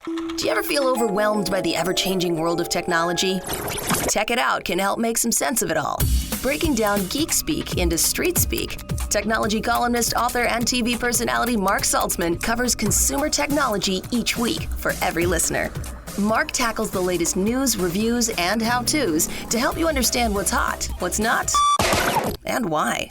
Do you ever feel overwhelmed by the ever-changing world of technology? Tech It Out can help make some sense of it all. Breaking down geek speak into street speak, technology columnist, author, and TV personality Mark Saltzman covers consumer technology each week for every listener. Mark tackles the latest news, reviews, and how-tos to help you understand what's hot, what's not, and why.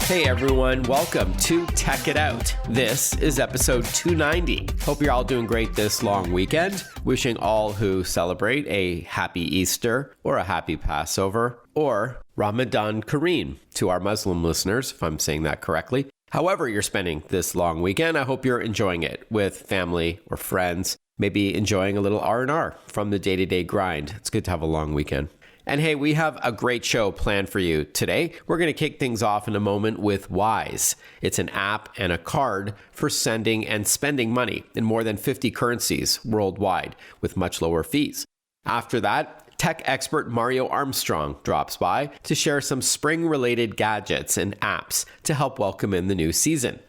Hey everyone, welcome to Tech It Out. This is episode 290. Hope you're all doing great this long weekend. Wishing all who celebrate a happy Easter or a happy Passover or Ramadan Kareem to our Muslim listeners, if I'm saying that correctly. However you're spending this long weekend, I hope you're enjoying it with family or friends, maybe enjoying a little R&R from the day-to-day grind. It's good to have a long weekend. And hey, we have a great show planned for you today. We're going to kick things off in a moment with Wise. It's an app and a card for sending and spending money in more than 50 currencies worldwide with much lower fees. After that, tech expert Mario Armstrong drops by to share some spring-related gadgets and apps to help welcome in the new season.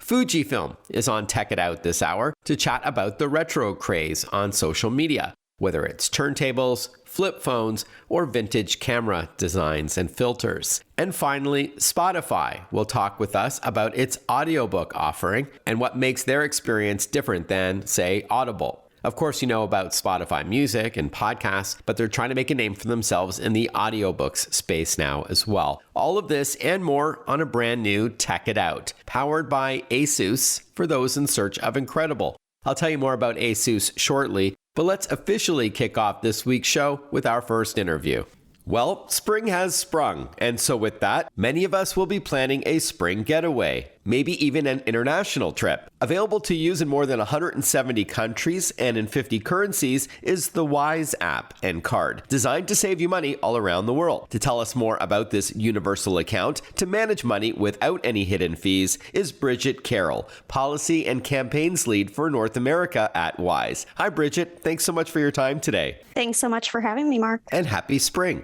Fujifilm is on Tech It Out this hour to chat about the retro craze on social media, whether it's turntables, flip phones, or vintage camera designs and filters. And finally, Spotify will talk with us about its audiobook offering and what makes their experience different than, say, Audible. Of course, you know about Spotify Music and podcasts, but they're trying to make a name for themselves in the audiobooks space now as well. All of this and more on a brand new Tech It Out, powered by ASUS for those in search of incredible. I'll tell you more about ASUS shortly, but let's officially kick off this week's show with our first interview. Well, spring has sprung, and so with that, many of us will be planning a spring getaway, maybe even an international trip. Available to use in more than 170 countries and in 50 currencies is the Wise app and card, designed to save you money all around the world. To tell us more about this universal account to manage money without any hidden fees is Bridget Carroll, Policy and Campaigns Lead for North America at Wise. Hi, Bridget. Thanks so much for your time today. Thanks so much for having me, Mark. And happy spring.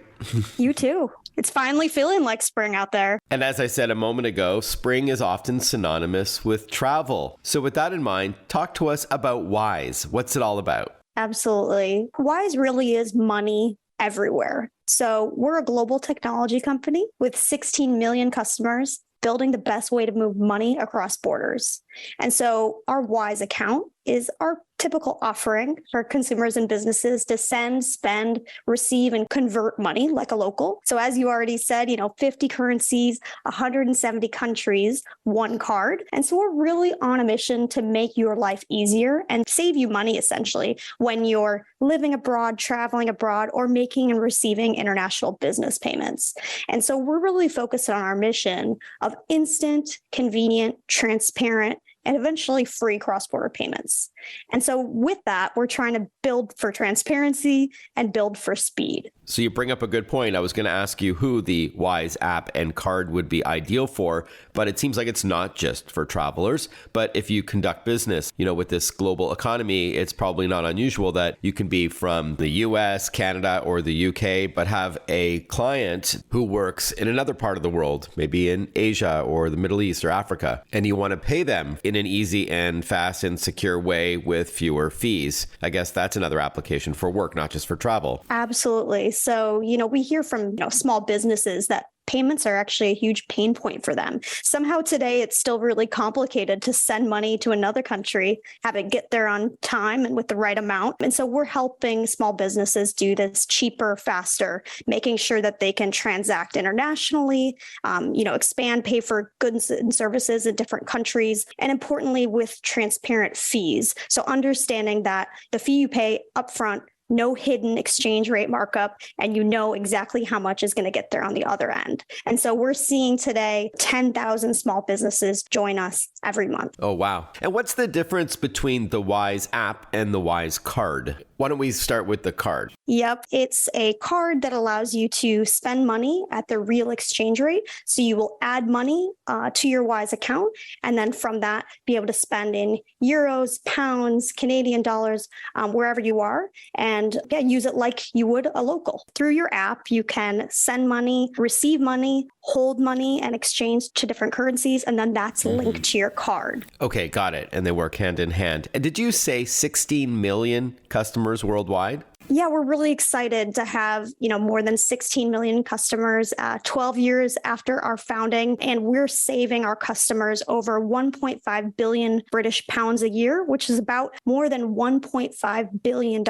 You too. It's finally feeling like spring out there. And as I said a moment ago, spring is often synonymous with travel. So with that in mind, talk to us about Wise. What's it all about? Absolutely. Wise really is money everywhere. So we're a global technology company with 16 million customers building the best way to move money across borders. And so our Wise account is our typical offering for consumers and businesses to send, spend, receive, and convert money like a local. So as you already said, 50 currencies, 170 countries, one card. And so we're really on a mission to make your life easier and save you money, essentially, when you're living abroad, traveling abroad, or making and receiving international business payments. And so we're really focused on our mission of instant, convenient, transparent, and eventually free cross-border payments. And so with that, we're trying to build for transparency and build for speed. So you bring up a good point. I was going to ask you who the Wise app and card would be ideal for, but it seems like it's not just for travelers. But if you conduct business, with this global economy, it's probably not unusual that you can be from the US, Canada, or the UK, but have a client who works in another part of the world, maybe in Asia or the Middle East or Africa, and you want to pay them in an easy and fast and secure way with fewer fees. I guess that's another application for work, not just for travel. Absolutely. So, we hear from small businesses that payments are actually a huge pain point for them. Somehow today, it's still really complicated to send money to another country, have it get there on time and with the right amount. And so we're helping small businesses do this cheaper, faster, making sure that they can transact internationally, expand, pay for goods and services in different countries, and importantly, with transparent fees. So understanding that the fee you pay upfront, no hidden exchange rate markup, and exactly how much is going to get there on the other end. And so we're seeing today 10,000 small businesses join us every month. Oh, wow. And what's the difference between the Wise app and the Wise card? Why don't we start with the card? Yep. It's a card that allows you to spend money at the real exchange rate. So you will add money to your Wise account, and then from that, be able to spend in euros, pounds, Canadian dollars, wherever you are, and use it like you would a local. Through your app, you can send money, receive money, hold money, and exchange to different currencies, and then that's linked to your card. Okay, got it. And they work hand in hand. And did you say 16 million customers worldwide? Yeah, we're really excited to have, more than 16 million customers 12 years after our founding, and we're saving our customers over 1.5 billion British pounds a year, which is about more than $1.5 billion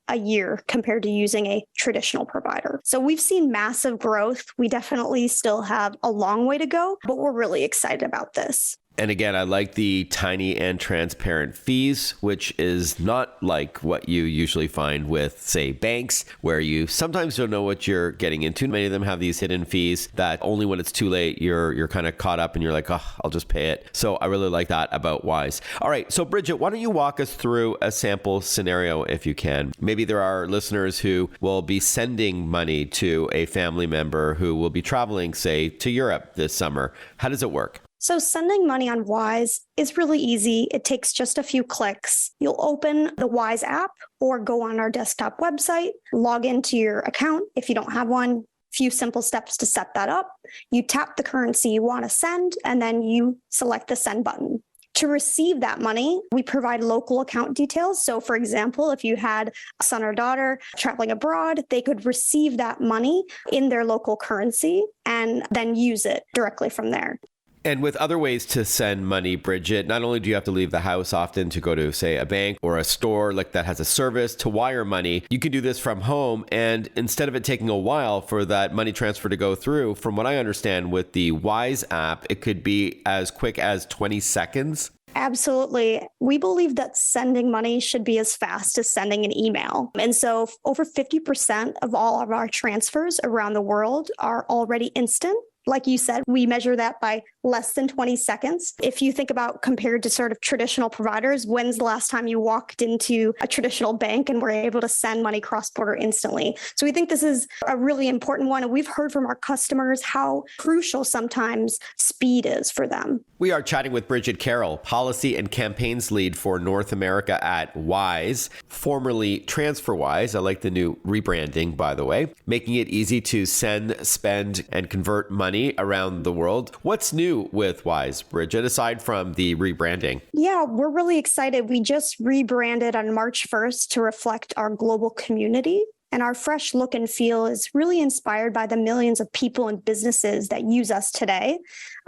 a year compared to using a traditional provider. So we've seen massive growth. We definitely still have a long way to go, but we're really excited about this. And again, I like the tiny and transparent fees, which is not like what you usually find with, say, banks, where you sometimes don't know what you're getting into. Many of them have these hidden fees that only when it's too late, you're kind of caught up and you're like, oh, I'll just pay it. So I really like that about Wise. All right. So Bridget, why don't you walk us through a sample scenario if you can? Maybe there are listeners who will be sending money to a family member who will be traveling, say, to Europe this summer. How does it work? So sending money on Wise is really easy. It takes just a few clicks. You'll open the Wise app or go on our desktop website, log into your account if you don't have one. Few simple steps to set that up. You tap the currency you want to send, and then you select the send button. To receive that money, we provide local account details. So for example, if you had a son or daughter traveling abroad, they could receive that money in their local currency and then use it directly from there. And with other ways to send money, Bridget, not only do you have to leave the house often to go to, say, a bank or a store like that has a service to wire money, you can do this from home. And instead of it taking a while for that money transfer to go through, from what I understand with the Wise app, it could be as quick as 20 seconds. Absolutely. We believe that sending money should be as fast as sending an email. And so over 50% of all of our transfers around the world are already instant. Like you said, we measure that by less than 20 seconds. If you think about compared to sort of traditional providers, when's the last time you walked into a traditional bank and were able to send money cross-border instantly? So we think this is a really important one. And we've heard from our customers how crucial sometimes speed is for them. We are chatting with Bridget Carroll, Policy and Campaigns Lead for North America at Wise, formerly TransferWise. I like the new rebranding, by the way, making it easy to send, spend, and convert money around the world. What's new with Wise, Bridget, aside from the rebranding? Yeah, we're really excited. We just rebranded on March 1st to reflect our global community. And our fresh look and feel is really inspired by the millions of people and businesses that use us today,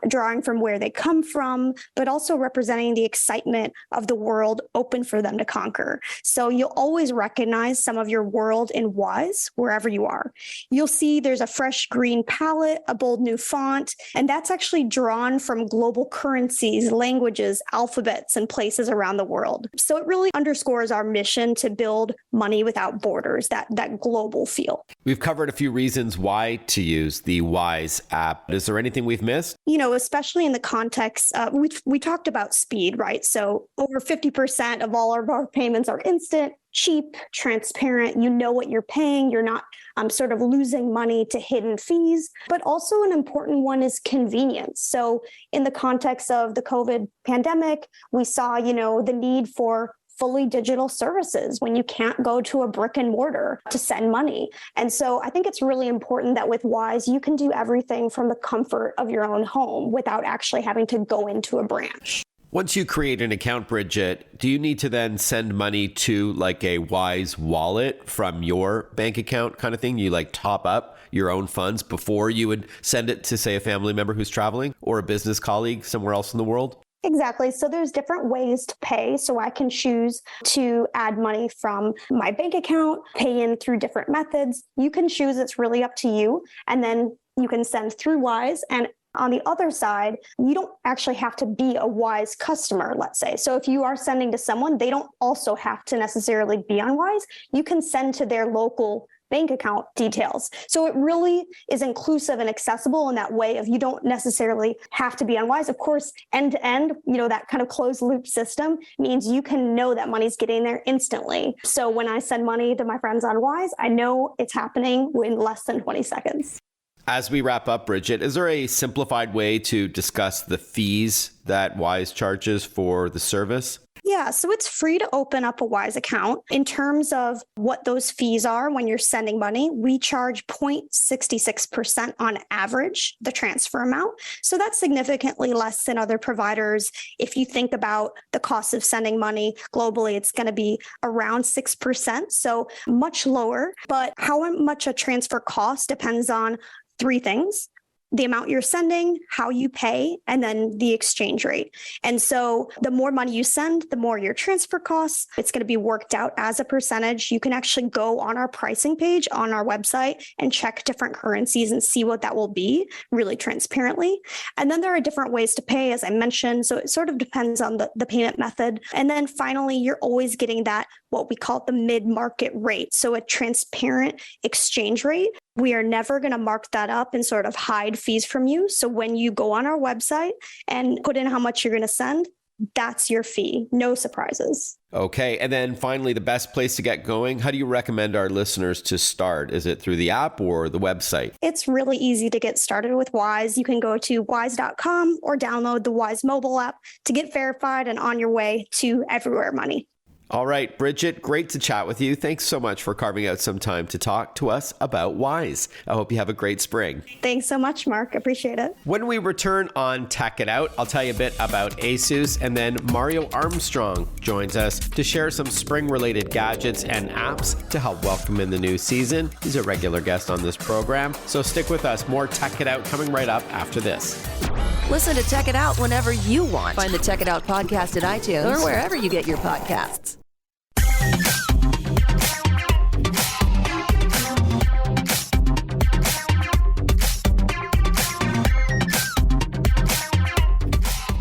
drawing from where they come from, but also representing the excitement of the world open for them to conquer. So you'll always recognize some of your world in Wise wherever you are. You'll see there's a fresh green palette, a bold new font, and that's actually drawn from global currencies, languages, alphabets, and places around the world. So it really underscores our mission to build money without borders, that global feel. We've covered a few reasons why to use the Wise app. Is there anything we've missed? Especially in the context, we talked about speed, right? So over 50% of all of our payments are instant, cheap, transparent. You know what you're paying. You're not sort of losing money to hidden fees. But also an important one is convenience. So in the context of the COVID pandemic, we saw, the need for fully digital services when you can't go to a brick and mortar to send money. And so I think it's really important that with Wise, you can do everything from the comfort of your own home without actually having to go into a branch. Once you create an account, Bridget, do you need to then send money to like a Wise wallet from your bank account kind of thing? You like top up your own funds before you would send it to, say, a family member who's traveling or a business colleague somewhere else in the world? Exactly. So there's different ways to pay. So I can choose to add money from my bank account, pay in through different methods. You can choose. It's really up to you. And then you can send through Wise. And on the other side, you don't actually have to be a Wise customer, let's say. So if you are sending to someone, they don't also have to necessarily be on Wise. You can send to their local bank account details. So it really is inclusive and accessible in that way of you don't necessarily have to be on Wise. Of course, end to end, that kind of closed loop system means you can know that money's getting there instantly. So when I send money to my friends on Wise, I know it's happening in less than 20 seconds. As we wrap up, Bridget, is there a simplified way to discuss the fees that Wise charges for the service? Yeah, so it's free to open up a Wise account. In terms of what those fees are when you're sending money, we charge 0.66% on average, the transfer amount. So that's significantly less than other providers. If you think about the cost of sending money globally, it's going to be around 6%, so much lower. But how much a transfer costs depends on three things: the amount you're sending, how you pay, and then the exchange rate. And so the more money you send, the more your transfer costs. It's going to be worked out as a percentage. You can actually go on our pricing page on our website and check different currencies and see what that will be really transparently. And then there are different ways to pay, as I mentioned. So it sort of depends on the payment method. And then finally, you're always getting that, what we call the mid-market rate. So a transparent exchange rate. We are never going to mark that up and sort of hide fees from you. So when you go on our website and put in how much you're going to send, that's your fee. No surprises. Okay. And then finally, the best place to get going. How do you recommend our listeners to start? Is it through the app or the website? It's really easy to get started with Wise. You can go to wise.com or download the Wise mobile app to get verified and on your way to everywhere money. All right, Bridget, great to chat with you. Thanks so much for carving out some time to talk to us about Wise. I hope you have a great spring. Thanks so much, Mark. Appreciate it. When we return on Tech It Out, I'll tell you a bit about ASUS, and then Mario Armstrong joins us to share some spring-related gadgets and apps to help welcome in the new season. He's a regular guest on this program, so stick with us. More Tech It Out coming right up after this. Listen to Tech It Out whenever you want. Find the Tech It Out podcast at iTunes or wherever you get your podcasts.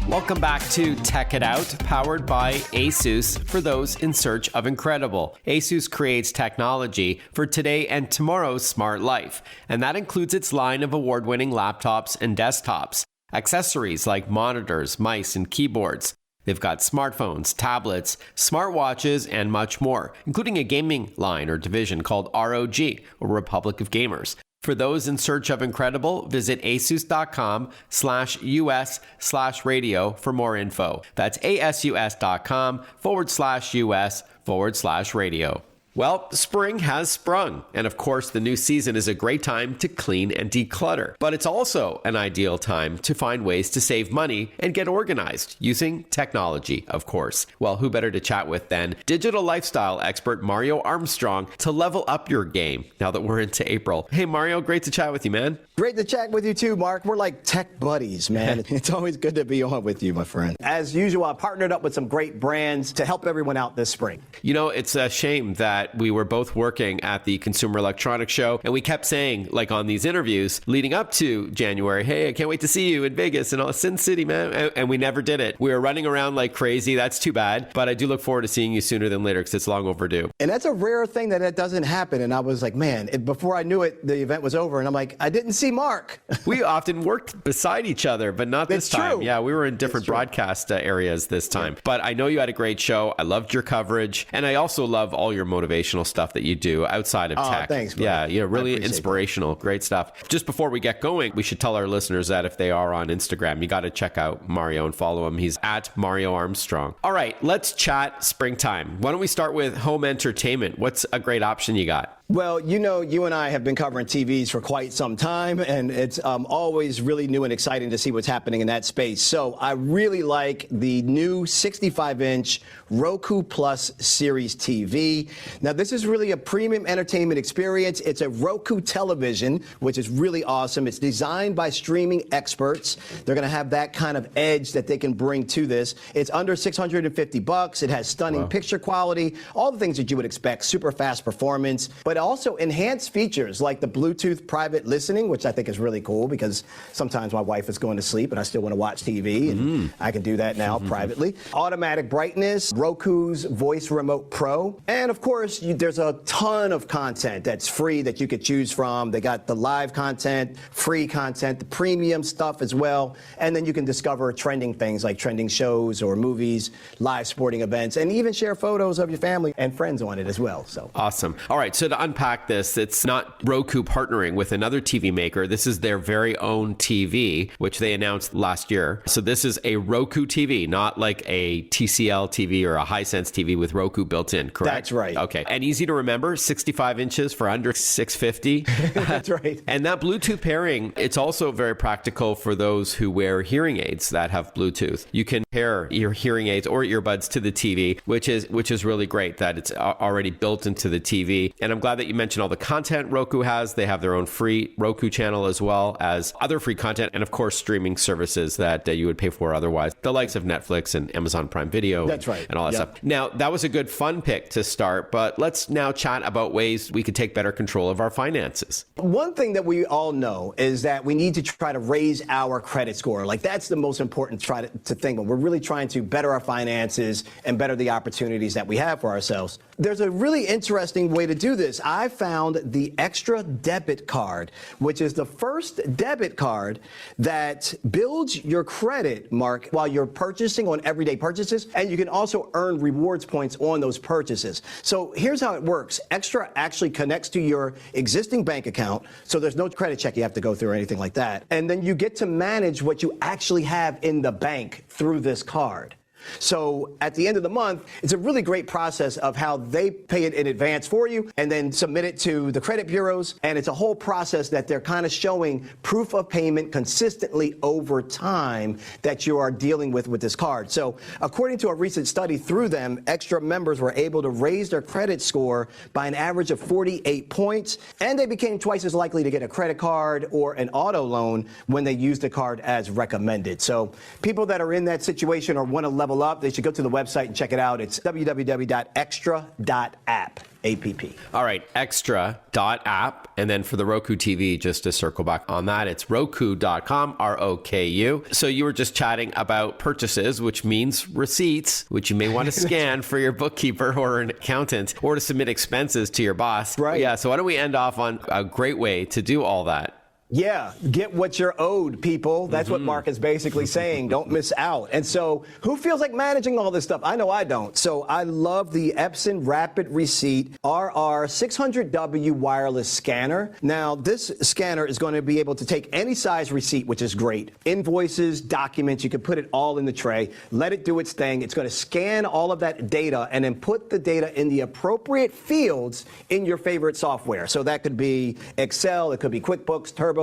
Welcome back to Tech It Out, powered by ASUS for those in search of incredible. ASUS creates technology for today and tomorrow's smart life, and that includes its line of award-winning laptops and desktops, accessories like monitors, mice, and keyboards. They've got smartphones, tablets, smartwatches, and much more, including a gaming line or division called ROG, or Republic of Gamers. For those in search of incredible, visit asus.com/US/radio for more info. That's asus.com/US/radio. Well, spring has sprung, and of course, the new season is a great time to clean and declutter. But it's also an ideal time to find ways to save money and get organized using technology, of course. Well, who better to chat with than digital lifestyle expert Mario Armstrong to level up your game now that we're into April. Hey, Mario, great to chat with you, man. Great to chat with you too, Mark. We're like tech buddies, man. It's always good to be on with you, my friend. As usual, I partnered up with some great brands to help everyone out this spring. You know, it's a shame that we were both working at the Consumer Electronics Show, and we kept saying, like on these interviews leading up to January, hey, I can't wait to see you in Vegas and Sin City, man. And we never did it. We were running around like crazy. That's too bad. But I do look forward to seeing you sooner than later because it's long overdue. And that's a rare thing that doesn't happen. And I was like, man, before I knew it, the event was over. And I'm like, I didn't see Mark. We often worked beside each other, but not this time. True. Yeah, we were in different broadcast areas this time. Yeah. But I know you had a great show. I loved your coverage. And I also love all your motivational stuff that you do outside of tech. Thanks, bro. Yeah, really inspirational. That. Great stuff. Just before we get going, we should tell our listeners that if they are on Instagram, you got to check out Mario and follow him. He's at Mario Armstrong. All right, let's chat springtime. Why don't we start with home entertainment? What's a great option you got? Well, you know, you and I have been covering TVs for quite some time, and it's always really new and exciting to see what's happening in that space. So I really like the new 65-inch Roku Plus Series TV. Now, this is really a premium entertainment experience. It's a Roku television, which is really awesome. It's designed by streaming experts. They're going to have that kind of edge that they can bring to this. It's under $650. It has stunning picture quality, all the things that you would expect, super fast performance, but also enhanced features like the Bluetooth private listening, which I think is really cool because sometimes my wife is going to sleep and I still want to watch TV, and I can do that now privately. Automatic brightness, Roku's Voice Remote Pro, and of course, course, there's a ton of content that's free that you could choose from. They got the live content, free content, the premium stuff as well. And then you can discover trending things like trending shows or movies, live sporting events, and even share photos of your family and friends on it as well. So awesome. All right. So to unpack this, it's not Roku partnering with another TV maker. This is their very own TV, which they announced last year. So this is a Roku TV, not like a TCL TV or a Hisense TV with Roku built in, correct? That's right. Okay. And easy to remember, 65 inches for under $650. That's right. And that Bluetooth pairing, it's also very practical for those who wear hearing aids that have Bluetooth. You can pair your hearing aids or earbuds to the TV, which is really great that it's already built into the TV. And I'm glad that you mentioned all the content Roku has. They have their own free Roku channel as well as other free content and, of course, streaming services that you would pay for otherwise, the likes of Netflix and Amazon Prime Video. That's right. And all that stuff. Now, that was a good fun pick to start, but let's now chat about ways we could take better control of our finances. One thing that we all know is that we need to try to raise our credit score. Like, that's the most important to think when we're really trying to better our finances and better the opportunities that we have for ourselves. There's a really interesting way to do this. I found the Extra debit card, which is the first debit card that builds your credit, Mark, while you're purchasing on everyday purchases, and you can also earn rewards points on those purchases. So here's how it works. Extra actually connects to your existing bank account, so there's no credit check you have to go through or anything like that. And then you get to manage what you actually have in the bank through this card. So at the end of the month, it's a really great process of how they pay it in advance for you and then submit it to the credit bureaus. And it's a whole process that they're kind of showing proof of payment consistently over time that you are dealing with this card. So according to a recent study through them, Extra members were able to raise their credit score by an average of 48 points. And they became twice as likely to get a credit card or an auto loan when they used the card as recommended. So people that are in that situation or want to level up, they should go to the website and check it out. It's www.extra.app. APP. All right, extra.app. And then for the Roku TV, just to circle back on that, it's roku.com, ROKU. So you were just chatting about purchases, which means receipts, which you may want to scan for your bookkeeper or an accountant or to submit expenses to your boss. Right. Yeah, so why don't we end off on a great way to do all that? Yeah, get what you're owed, people. That's what Mark is basically saying. Don't miss out. And so who feels like managing all this stuff? I know I don't. So I love the Epson Rapid Receipt RR600W wireless scanner. Now, this scanner is going to be able to take any size receipt, which is great. Invoices, documents, you can put it all in the tray. Let it do its thing. It's going to scan all of that data and then put the data in the appropriate fields in your favorite software. So that could be Excel, it could be QuickBooks, TurboTax,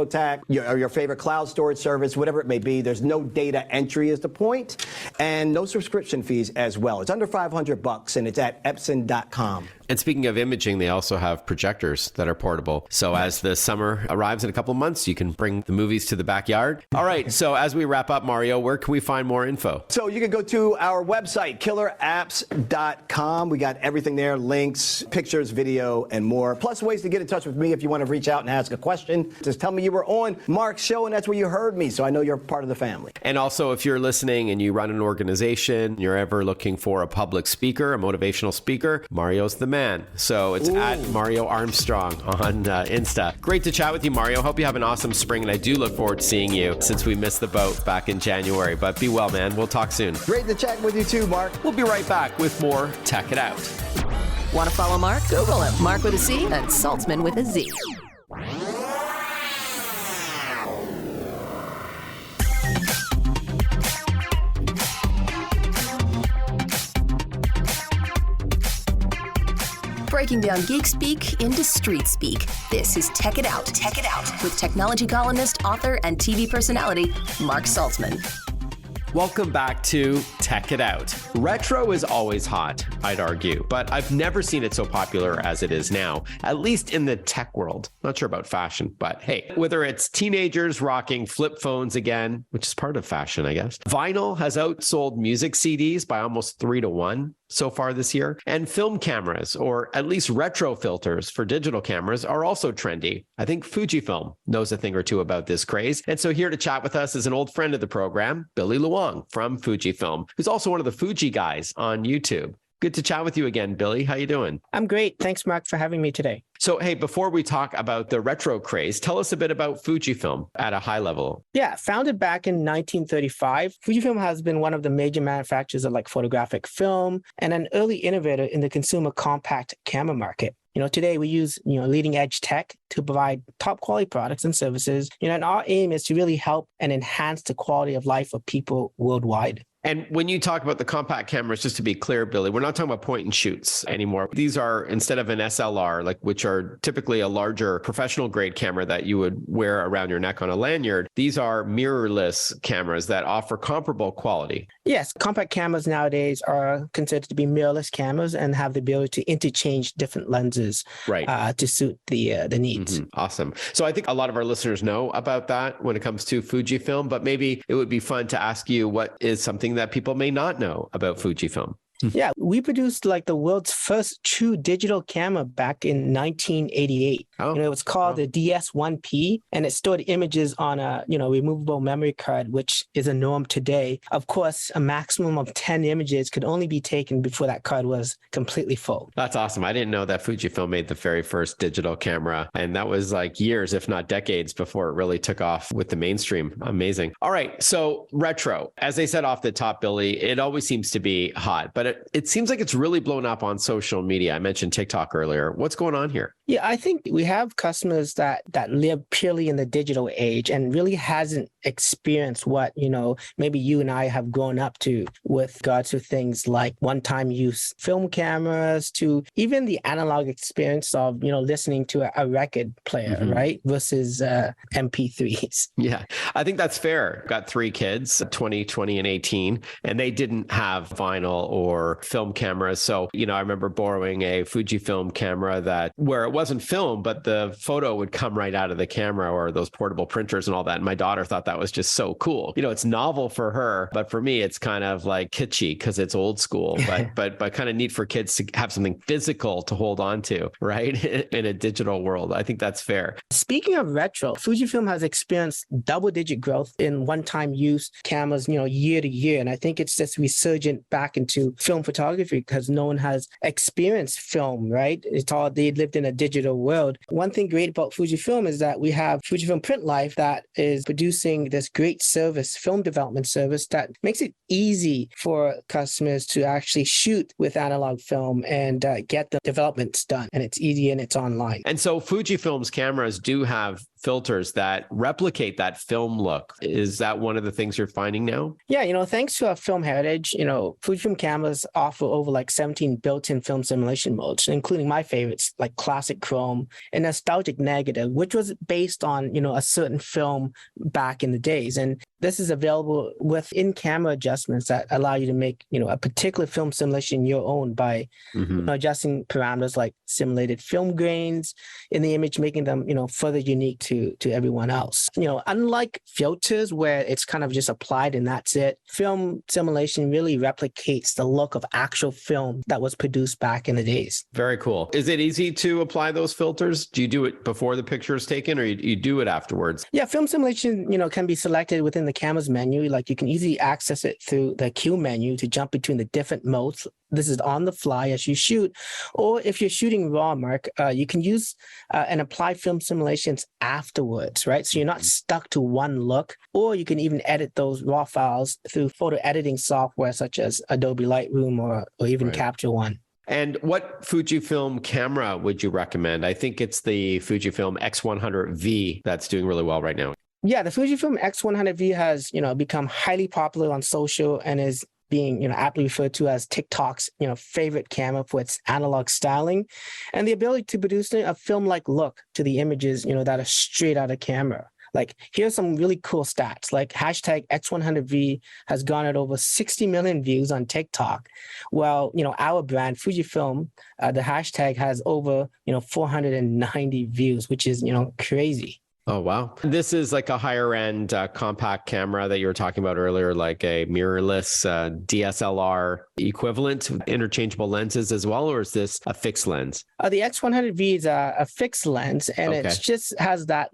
your favorite cloud storage service, whatever it may be. There's no data entry is the point, and no subscription fees as well. It's under $500, and it's at Epson.com. And speaking of imaging, they also have projectors that are portable. So as the summer arrives in a couple of months, you can bring the movies to the backyard. All right. So as we wrap up, Mario, where can we find more info? So you can go to our website, killerapps.com. We got everything there, links, pictures, video, and more. Plus ways to get in touch with me if you want to reach out and ask a question. Just tell me you were on Mark's show and that's where you heard me. So I know you're part of the family. And also, if you're listening and you run an organization, you're ever looking for a public speaker, a motivational speaker, Mario's the man. So it's at Mario Armstrong on Insta. Great to chat with you, Mario. Hope you have an awesome spring, and I do look forward to seeing you since we missed the boat back in January. But be well, man. We'll talk soon. Great to chat with you too, Mark. We'll be right back with more Tech It Out. Want to follow Mark? Google him. Mark with a C and Saltzman with a Z. Breaking down geek speak into street speak. This is Tech It Out. Tech It Out with technology columnist, author, and TV personality Mark Saltzman. Welcome back to Tech It Out. Retro is always hot, I'd argue, but I've never seen it so popular as it is now, at least in the tech world. Not sure about fashion, but hey, whether it's teenagers rocking flip phones again, which is part of fashion, I guess. Vinyl has outsold music CDs by almost 3-1 so far this year. And film cameras, or at least retro filters for digital cameras, are also trendy. I think Fujifilm knows a thing or two about this craze. And so here to chat with us is an old friend of the program, Billy Luong from Fujifilm, who's also one of the Fuji guys on YouTube. Good to chat with you again, Billy. How you doing? I'm great. Thanks, Mark, for having me today. So, hey, before we talk about the retro craze, tell us a bit about Fujifilm at a high level. Yeah, founded back in 1935, Fujifilm has been one of the major manufacturers of like photographic film and an early innovator in the consumer compact camera market. Today we use, leading edge tech to provide top quality products and services, and our aim is to really help and enhance the quality of life of people worldwide. And when you talk about the compact cameras, just to be clear, Billy, we're not talking about point and shoots anymore. These are, instead of an SLR, which are typically a larger professional grade camera that you would wear around your neck on a lanyard, these are mirrorless cameras that offer comparable quality. Yes, compact cameras nowadays are considered to be mirrorless cameras and have the ability to interchange different lenses to suit the needs. Mm-hmm. Awesome. So I think a lot of our listeners know about that when it comes to Fujifilm, but maybe it would be fun to ask you what is something that people may not know about Fujifilm. Yeah, we produced the world's first true digital camera back in 1988. It was called the DS1P, and it stored images on a removable memory card, which is a norm today. Of course, a maximum of 10 images could only be taken before that card was completely full. That's awesome. I didn't know that Fujifilm made the very first digital camera, and that was years, if not decades, before it really took off with the mainstream. Amazing. All right, so retro. As I said off the top, Billy, it always seems to be hot, but it seems like it's really blown up on social media. I mentioned TikTok earlier. What's going on here? Yeah, I think we have customers that live purely in the digital age and really hasn't experienced what, maybe you and I have grown up to with regards to things like one-time use film cameras to even the analog experience of, listening to a record player, right? Versus MP3s. Yeah, I think that's fair. Got 3 kids, 20, 20, and 18, and they didn't have vinyl or film cameras. So, I remember borrowing a Fujifilm camera where it wasn't film, but the photo would come right out of the camera, or those portable printers and all that. And my daughter thought that was just so cool. It's novel for her, but for me, it's kind of kitschy because it's old school, but kind of neat for kids to have something physical to hold on to, right? In a digital world. I think that's fair. Speaking of retro, Fujifilm has experienced double-digit growth in one-time use cameras, year to year. And I think it's just resurgent back into film photography because no one has experienced film, right? They lived in a digital world. One thing great about Fujifilm is that we have Fujifilm Print Life that is producing this great service, film development service that makes it easy for customers to actually shoot with analog film and get the developments done. And it's easy and it's online. And so Fujifilm's cameras do have filters that replicate that film look. Is that one of the things you're finding now? Yeah, thanks to our film heritage, Fujifilm cameras offer over 17 built-in film simulation modes, including my favorites like classic chrome and nostalgic negative, which was based on, a certain film back in the days. And this is available with in-camera adjustments that allow you to make, a particular film simulation your own by adjusting parameters like simulated film grains in the image, making them, further unique to everyone else. Unlike filters where it's kind of just applied and that's it, film simulation really replicates the look of actual film that was produced back in the days. Very cool. Is it easy to apply those filters? Do you do it before the picture is taken or you do it afterwards? Yeah, film simulation, can be selected within the camera's menu. You can easily access it through the Q menu to jump between the different modes. This is on the fly as you shoot. Or if you're shooting raw, Mark, you can use and apply film simulations afterwards, right? So you're not stuck to one look, or you can even edit those raw files through photo editing software such as Adobe Lightroom or even Capture One. And what Fujifilm camera would you recommend? I think it's the Fujifilm X100V that's doing really well right now. Yeah, the Fujifilm X100V has, become highly popular on social and is being, aptly referred to as TikTok's, favorite camera for its analog styling and the ability to produce a film-like look to the images, that are straight out of camera. Here's some really cool stats. Hashtag X100V has garnered over 60 million views on TikTok. Well, our brand, Fujifilm, the hashtag has over, 490 views, which is, crazy. Oh, wow. This is like a higher end compact camera that you were talking about earlier, like a mirrorless DSLR equivalent, interchangeable lenses as well, or is this a fixed lens? The X100V is a fixed lens, and Okay. it just has that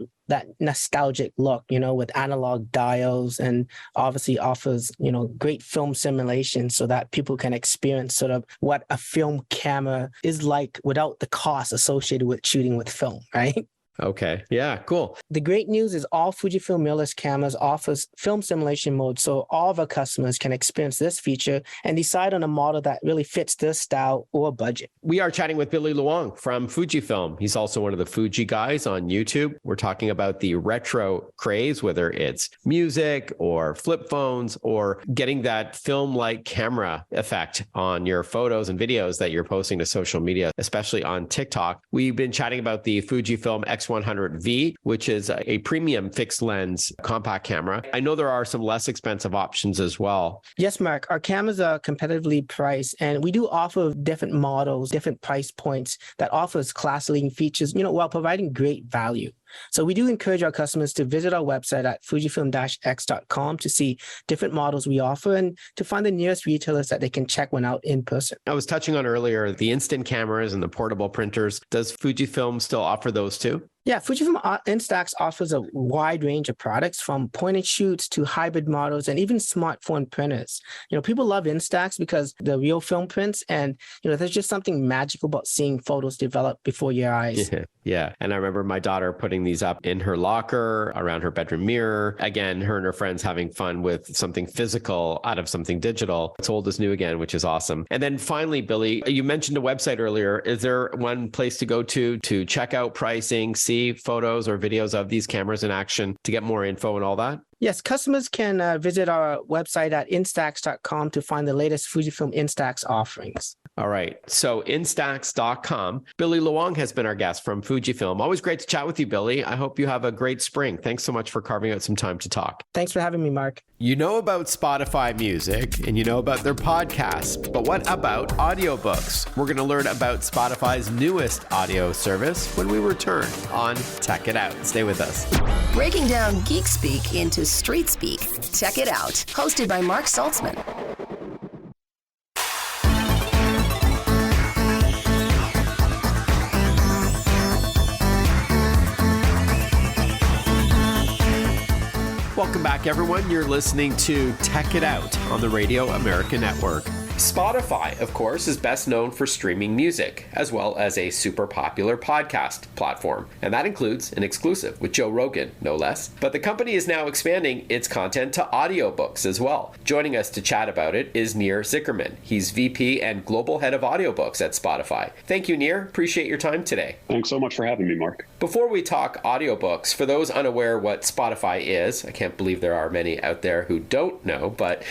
nostalgic look, with analog dials, and obviously offers, great film simulation so that people can experience sort of what a film camera is like without the cost associated with shooting with film, right? Okay. Yeah, cool. The great news is all Fujifilm mirrorless cameras offers film simulation mode, so all of our customers can experience this feature and decide on a model that really fits their style or budget. We are chatting with Billy Luong from Fujifilm. He's also one of the Fuji guys on YouTube. We're talking about the retro craze, whether it's music or flip phones or getting that film-like camera effect on your photos and videos that you're posting to social media, especially on TikTok. We've been chatting about the Fujifilm X100V, which is a premium fixed lens compact camera. I know there are some less expensive options as well. Yes, Mark, our cameras are competitively priced, and we do offer different models, different price points that offers class-leading features, while providing great value. So we do encourage our customers to visit our website at fujifilm-x.com to see different models we offer and to find the nearest retailers that they can check one out in person. I was touching on earlier the instant cameras and the portable printers. Does Fujifilm still offer those too? Yeah, Fujifilm Instax offers a wide range of products from point and shoots to hybrid models and even smartphone printers. People love Instax because they're real film prints, and there's just something magical about seeing photos develop before your eyes. Yeah. And I remember my daughter putting these up in her locker around her bedroom mirror. Again, her and her friends having fun with something physical out of something digital. It's old as new again, which is awesome. And then finally, Billy, you mentioned a website earlier. Is there one place to go to check out pricing, see photos or videos of these cameras in action to get more info and all that? Yes, customers can visit our website at instax.com to find the latest Fujifilm Instax offerings. All right. So instax.com. Billy Luong has been our guest from Fujifilm. Always great to chat with you, Billy. I hope you have a great spring. Thanks so much for carving out some time to talk. Thanks for having me, Mark. You know about Spotify Music and you know about their podcasts, but what about audiobooks? We're going to learn about Spotify's newest audio service when we return on Tech It Out. Stay with us. Breaking down geek speak into street speak. Check it out. Hosted by Mark Saltzman. Welcome back, everyone. You're listening to Tech It Out on the Radio America Network. Spotify, of course, is best known for streaming music, as well as a super popular podcast platform. And that includes an exclusive with Joe Rogan, no less. But the company is now expanding its content to audiobooks as well. Joining us to chat about it is Nir Zickerman. He's VP and Global Head of Audiobooks at Spotify. Thank you, Nir. Appreciate your time today. Thanks so much for having me, Mark. Before we talk audiobooks, for those unaware what Spotify is, I can't believe there are many out there who don't know, but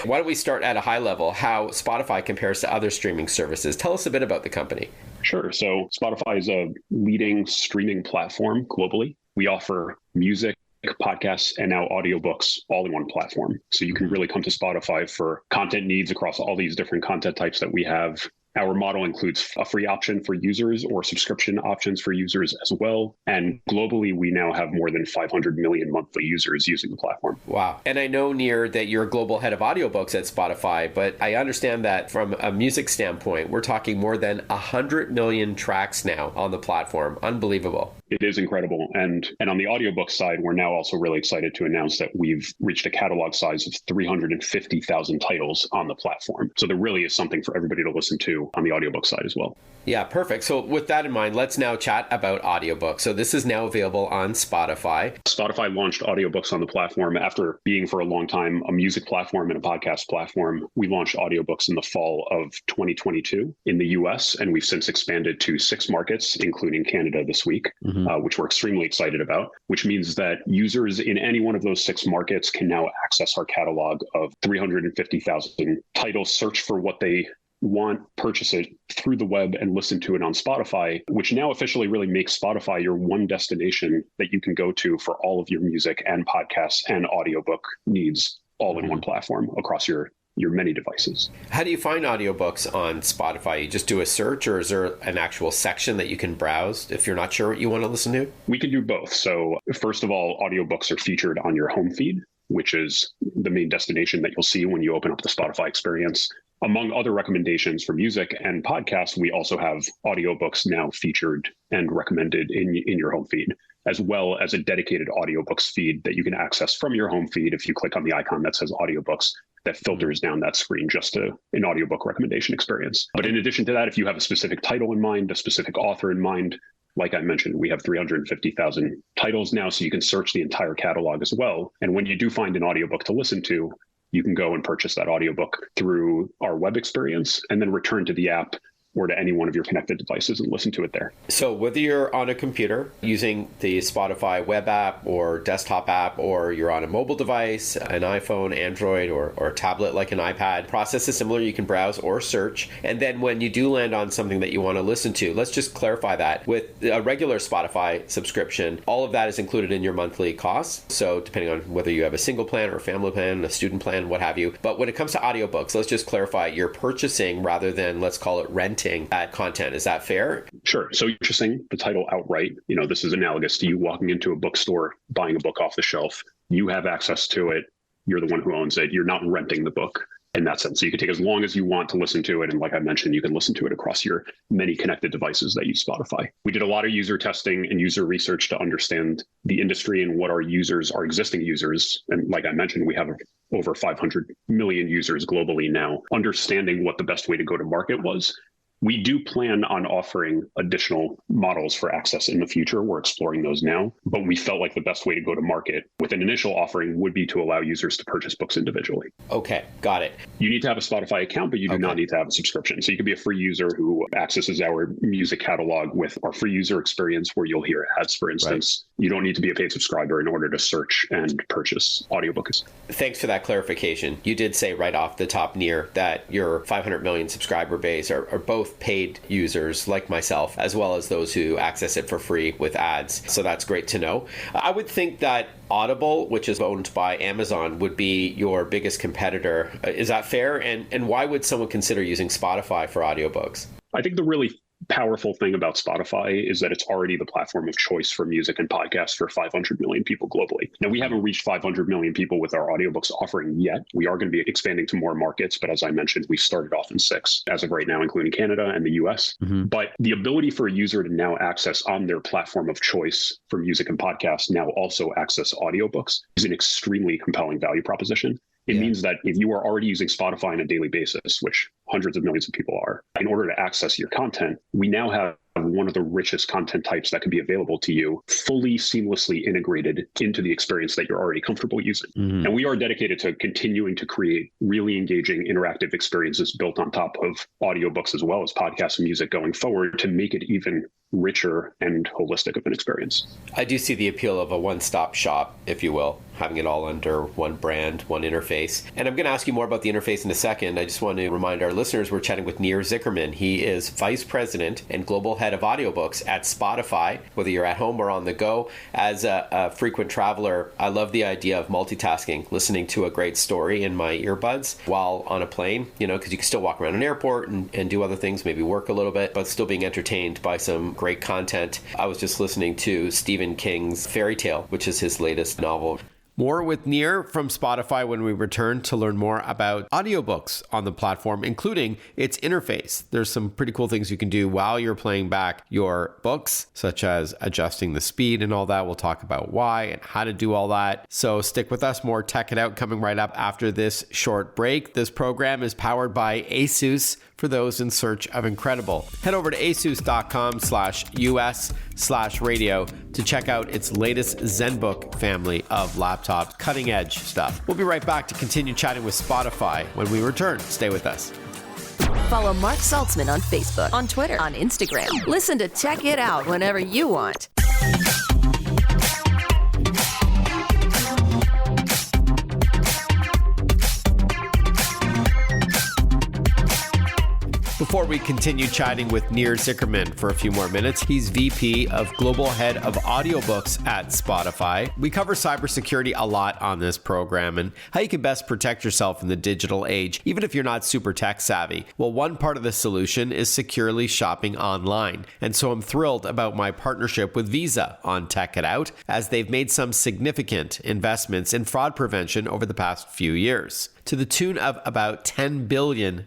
why don't we start at a high level, how Spotify compares to other streaming services. Tell us a bit about the company. Sure. So Spotify is a leading streaming platform globally. We offer music, podcasts, and now audiobooks all in one platform. So you can really come to Spotify for content needs across all these different content types that we have. Our model includes a free option for users or subscription options for users as well. And globally, we now have more than 500 million monthly users using the platform. Wow. And I know, Nir, that you're global head of audiobooks at Spotify, but I understand that from a music standpoint, we're talking more than 100 million tracks now on the platform. Unbelievable. It is incredible. And on the audiobook side, we're now also really excited to announce that we've reached a catalog size of 350,000 titles on the platform. So there really is something for everybody to listen to on the audiobook side as well. Yeah, perfect. So with that in mind, let's now chat about audiobooks. So this is now available on Spotify. Spotify launched audiobooks on the platform after being for a long time a music platform and a podcast platform. We launched audiobooks in the fall of 2022 in the US, and we've since expanded to 6 markets, including Canada this week, which we're extremely excited about, which means that users in any one of those 6 markets can now access our catalog of 350,000 titles, search for what they want, purchase it through the web, and listen to it on Spotify, which now officially really makes Spotify your one destination that you can go to for all of your music and podcasts and audiobook needs all in one platform across your your many devices. How do you find audiobooks on Spotify? You just do a search, or is there an actual section that you can browse if you're not sure what you want to listen to? We can do both. So first of all, audiobooks are featured on your home feed, which is the main destination that you'll see when you open up the Spotify experience. Among other recommendations for music and podcasts, we also have audiobooks now featured and recommended in your home feed, as well as a dedicated audiobooks feed that you can access from your home feed if you click on the icon that says audiobooks. That filters down that screen just to an audiobook recommendation experience. But in addition to that, if you have a specific title in mind, a specific author in mind, like I mentioned, we have 350,000 titles now, so you can search the entire catalog as well. And when you do find an audiobook to listen to, you can go and purchase that audiobook through our web experience and then return to the app or to any one of your connected devices and listen to it there. So whether you're on a computer using the Spotify web app or desktop app, or you're on a mobile device, an iPhone, Android, or a tablet like an iPad, process is similar. You can browse or search. And then when you do land on something that you want to listen to, let's just clarify that. With a regular Spotify subscription, all of that is included in your monthly costs. So depending on whether you have a single plan or a family plan, a student plan, what have you. But when it comes to audiobooks, let's just clarify, you're purchasing rather than, let's call it, renting that content. Is that fair? Sure. So you're purchasing the title outright. This is analogous to you walking into a bookstore, buying a book off the shelf. You have access to it. You're the one who owns it. You're not renting the book in that sense. So you can take as long as you want to listen to it. And like I mentioned, you can listen to it across your many connected devices that use Spotify. We did a lot of user testing and user research to understand the industry and what our existing users. And like I mentioned, we have over 500 million users globally now, understanding what the best way to go to market was. We do plan on offering additional models for access in the future. We're exploring those now, but we felt like the best way to go to market with an initial offering would be to allow users to purchase books individually. Okay, got it. You need to have a Spotify account, but you do not need to have a subscription. So you can be a free user who accesses our music catalog with our free user experience where you'll hear ads, for instance. Right. You don't need to be a paid subscriber in order to search and purchase audiobooks. Thanks for that clarification. You did say right off the top, Nir, that your 500 million subscriber base are both paid users like myself, as well as those who access it for free with ads. So that's great to know. I would think that Audible, which is owned by Amazon, would be your biggest competitor. Is that fair? And why would someone consider using Spotify for audiobooks? I think the really powerful thing about Spotify is that it's already the platform of choice for music and podcasts for 500 million people globally. Now, we haven't reached 500 million people with our audiobooks offering yet. We are going to be expanding to more markets, but as I mentioned, we started off in 6 as of right now, including Canada and the US. Mm-hmm. But the ability for a user to now access on their platform of choice for music and podcasts, now also access audiobooks, is an extremely compelling value proposition. It means that if you are already using Spotify on a daily basis, which hundreds of millions of people are, in order to access your content, we now have one of the richest content types that can be available to you, fully seamlessly integrated into the experience that you're already comfortable using. Mm-hmm. And we are dedicated to continuing to create really engaging interactive experiences built on top of audiobooks as well as podcasts and music going forward to make it even richer and holistic of an experience. I do see the appeal of a one-stop shop, if you will, having it all under one brand, one interface. And I'm going to ask you more about the interface in a second. I just want to remind our listeners we're chatting with Nir Zickerman. He is Vice President and Global Head of Audiobooks at Spotify, whether you're at home or on the go. As a frequent traveler, I love the idea of multitasking, listening to a great story in my earbuds while on a plane, because you can still walk around an airport and do other things, maybe work a little bit, but still being entertained by some great content. I was just listening to Stephen King's Fairy Tale, which is his latest novel. More with Nir from Spotify when we return to learn more about audiobooks on the platform, including its interface. There's some pretty cool things you can do while you're playing back your books, such as adjusting the speed and all that. We'll talk about why and how to do all that. So stick with us. More Tech It Out coming right up after this short break. This program is powered by ASUS, for those in search of incredible. Head over to asus.com/US/radio to check out its latest ZenBook family of laptops, cutting edge stuff. We'll be right back to continue chatting with Spotify when we return. Stay with us. Follow Mark Saltzman on Facebook, on Twitter, on Instagram. Listen to Tech It Out whenever you want. before we continue chatting with Nir Zickerman for a few more minutes. He's VP of Global Head of Audiobooks at Spotify. We cover cybersecurity a lot on this program and how you can best protect yourself in the digital age, even if you're not super tech savvy. Well, one part of the solution is securely shopping online. And so I'm thrilled about my partnership with Visa on Tech It Out, as they've made some significant investments in fraud prevention over the past few years, to the tune of about $10 billion.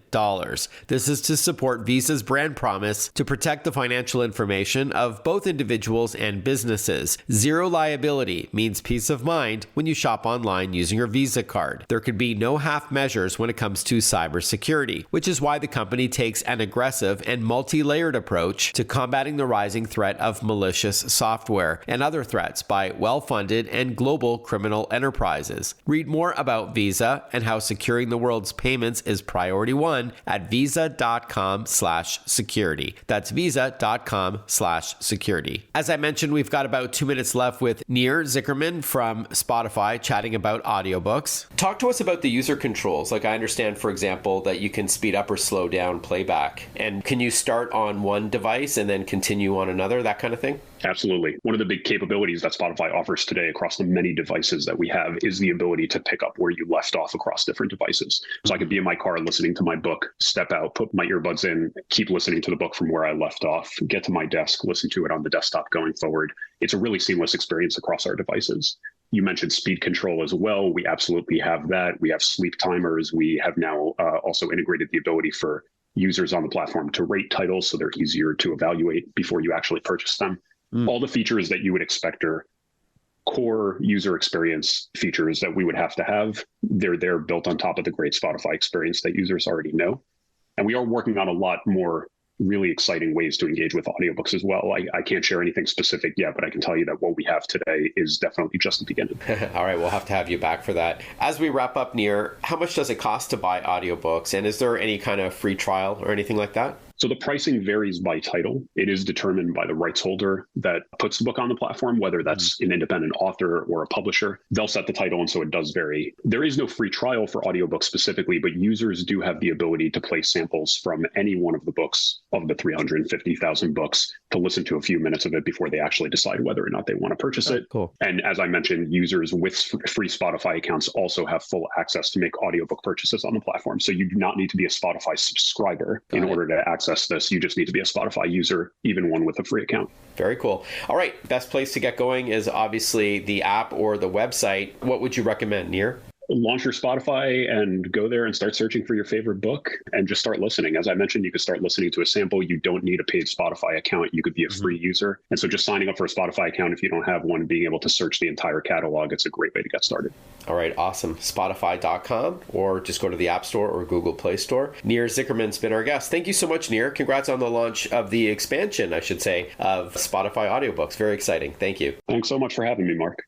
This is to support Visa's brand promise to protect the financial information of both individuals and businesses. Zero liability means peace of mind when you shop online using your Visa card. There could be no half measures when it comes to cybersecurity, which is why the company takes an aggressive and multi-layered approach to combating the rising threat of malicious software and other threats by well-funded and global criminal enterprises. Read more about Visa and how securing the world's payments is priority one at visa.com/security. That's visa.com/security. As I mentioned, we've got about 2 minutes left with Nir Zickerman from Spotify chatting about audiobooks. Talk to us about the user controls. Like, I understand, for example, that you can speed up or slow down playback. And can you start on one device and then continue on another, that kind of thing? Absolutely. One of the big capabilities that Spotify offers today across the many devices that we have is the ability to pick up where you left off across different devices. So I could be in my car listening to my book, step out, put my earbuds in, keep listening to the book from where I left off, get to my desk, listen to it on the desktop going forward. It's a really seamless experience across our devices. You mentioned speed control as well. We absolutely have that. We have sleep timers. We have now also integrated the ability for users on the platform to rate titles so they're easier to evaluate before you actually purchase them. All the features that you would expect are core user experience features that we would have to have. They're there built on top of the great Spotify experience that users already know. And we are working on a lot more really exciting ways to engage with audiobooks as well. I can't share anything specific yet, but I can tell you that what we have today is definitely just the beginning. All right, we'll have to have you back for that. As we wrap up, Nir, how much does it cost to buy audiobooks? And is there any kind of free trial or anything like that? So the pricing varies by title. It is determined by the rights holder that puts the book on the platform, whether that's an independent author or a publisher. They'll set the title, and so it does vary. There is no free trial for audiobooks specifically, but users do have the ability to play samples from any one of the books, of the 350,000 books, to listen to a few minutes of it before they actually decide whether or not they want to purchase it. Cool. And as I mentioned, users with free Spotify accounts also have full access to make audiobook purchases on the platform. So you do not need to be a Spotify subscriber in order to access this. You just need to be a Spotify user, even one with a free account. Very cool. All right. Best place to get going is obviously the app or the website. What would you recommend, Nir? Launch your Spotify and go there and start searching for your favorite book and just start listening. As I mentioned, you could start listening to a sample. You don't need a paid Spotify account. You could be a free user. And so just signing up for a Spotify account, if you don't have one, being able to search the entire catalog, it's a great way to get started. All right. Awesome. Spotify.com, or just go to the App Store or Google Play Store. Nir Zickerman's been our guest. Thank you so much, Nir. Congrats on the launch of the expansion, I should say, of Spotify audiobooks. Very exciting. Thank you. Thanks so much for having me, Mark.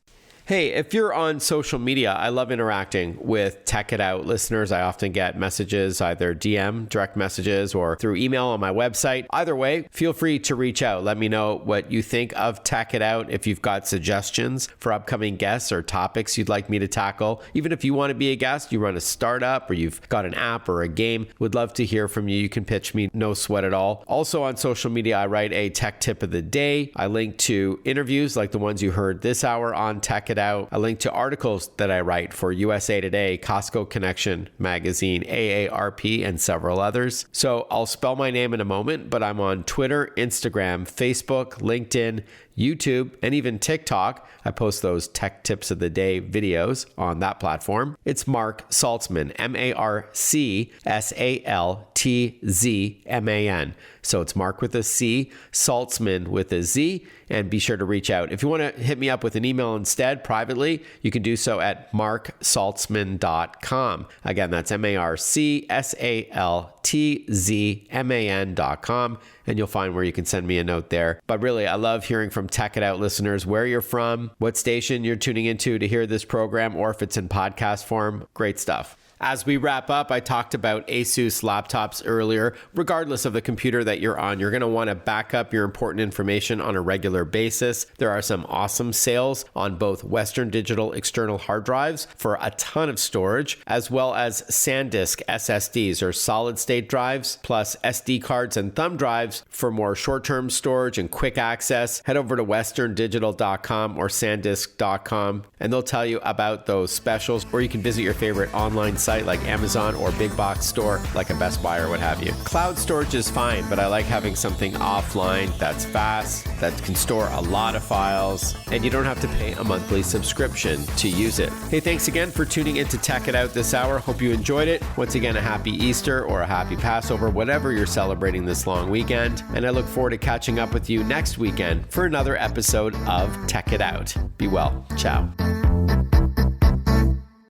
Hey, if you're on social media, I love interacting with Tech It Out listeners. I often get messages, either DM, direct messages, or through email on my website. Either way, feel free to reach out. Let me know what you think of Tech It Out. If you've got suggestions for upcoming guests or topics you'd like me to tackle, even if you want to be a guest, you run a startup, or you've got an app or a game, would love to hear from you. You can pitch me, no sweat at all. Also on social media, I write a tech tip of the day. I link to interviews like the ones you heard this hour on Tech It Out. A link to articles that I write for USA Today, Costco Connection Magazine, AARP, and several others. So I'll spell my name in a moment, but I'm on Twitter, Instagram, Facebook, LinkedIn, YouTube, and even TikTok. I post those tech tips of the day videos on that platform. It's Mark Saltzman, MarcSaltzman. So it's Mark with a C, Saltzman with a Z, and be sure to reach out. If you want to hit me up with an email instead privately, you can do so at marksaltzman.com. Again, that's MarkSaltzman.com, and you'll find where you can send me a note there. But really, I love hearing from Tech It Out listeners, where you're from, what station you're tuning into to hear this program, or if it's in podcast form. Great stuff. As we wrap up, I talked about ASUS laptops earlier. Regardless of the computer that you're on, you're going to want to back up your important information on a regular basis. There are some awesome sales on both Western Digital external hard drives for a ton of storage, as well as SanDisk SSDs or solid state drives, plus SD cards and thumb drives for more short-term storage and quick access. Head over to westerndigital.com or sandisk.com and they'll tell you about those specials, or you can visit your favorite online site like Amazon or big box store like a Best Buy or what have you. Cloud storage is fine, but I like having something offline that's fast, that can store a lot of files, and you don't have to pay a monthly subscription to use it. Hey, thanks again for tuning in to Tech It Out this hour. Hope you enjoyed it. Once again, a happy Easter or a happy Passover, whatever you're celebrating this long weekend. And I look forward to catching up with you next weekend for another episode of Tech It Out. Be well. Ciao.